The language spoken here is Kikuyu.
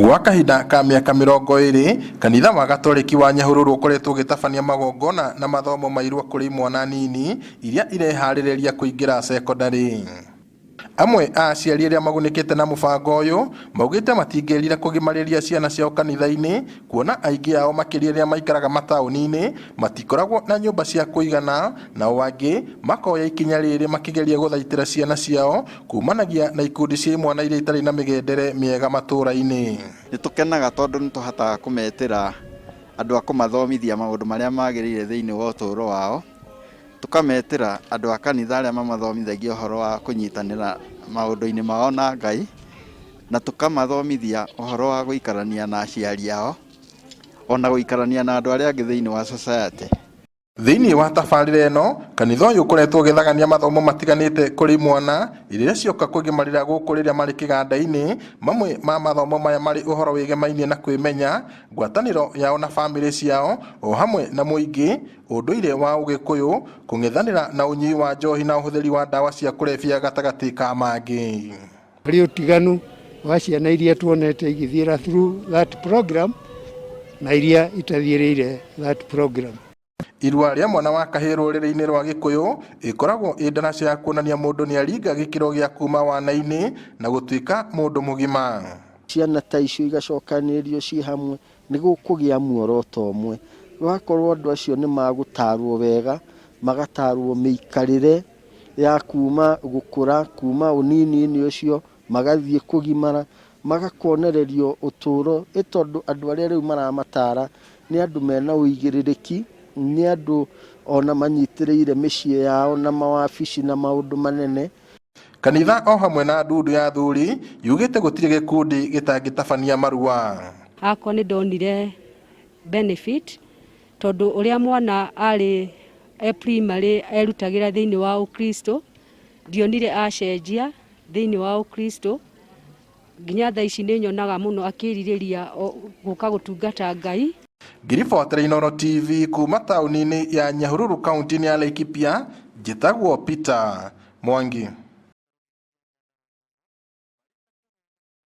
Gwa kahinda ka miaka 20 kanitha wa Gatoleki wa Nyahururu ukoretwo gitabania magongona na mathomo mairwa kuri mwana nini iria irehaririria kuingira secondary. Amwe a aciari aria magunikite na mubango uyu maugite matingirira kugimariria ciana ciao kanitha-ini kuona aingi ao makiria aria maikaraga matauni-ini matikoragwo na nyumba cia kuigana na wangi makoya ikinya riri makigeria guthaitira ciana ciao kumanagia na ikundi cia mwana iria itari na migendere miega matura-ini. Nitukenaga tondu nituhataga kumetira andu a kumathomithia maundu maria magirire thiini wa uturo wao, tukametira andu a kanitha aria mamathomithagia uhoro wa kunyitanira maundu-ini mao na Ngai, na tukamathomithia uhoro wa guikarania na aciari ao ona guikarania na andu aria angi thiini wa society. Thiini wa tabarira eno kanitha uyu ukoretwo githagania mathomo matiganite kuri mwana iria cioka kugimarira guku riria mari kiganda-ini. Mamwe ma mathomo maya mari uhoro wigemainie na kwimenya, ngwataniro yao na family ciao, o hamwe na muingi, unduire wa Ugikuyu, kung'ethanira na unyui wa njohi na uhuthiri wa dawa cia kulevya gatagati ka mangi. Rio tiganu wa ciana iria tuonete igithira through that program na iria itathirire that program. Irua ria mwana wa kahii ruriri-ini rwa Gikuyu ikoragwo indaraca ya kuonania mundu ni aringa gikiro gia kuma wana-ini na gutuika mundu mugima. Ciana ta icio igacokanirio ci hamwe ni gukugia muoroto umwe. Wakorwo andu acio ni magutarwo wega, magatarwo miikarire ya kuma gukura kuma unini-ini ucio magathie kugimara, magakonererio uturo itondu andu aria riu maramatara ni andu mena uigiririki, ni andu ona manyitiriire micii yao na mawabici na maundu manene. Kanitha o hamwe na ndundu ya thuri yugite gutiri gikundi gitangitabania marua. Ako ni ndonire benefit tondu uria mwana ari primary erutagira thiini wa Ukristo, ndionire acenjia thiini wa Ukristo, nginya thaa ici ni nyonaga muno akiririria guka gutungata Ngai. Ngiribotera Inooro TV kuma tauni-ini ya Nyahururu kaunti-ini ya Laikipia, njitagwo Peter Mwangi.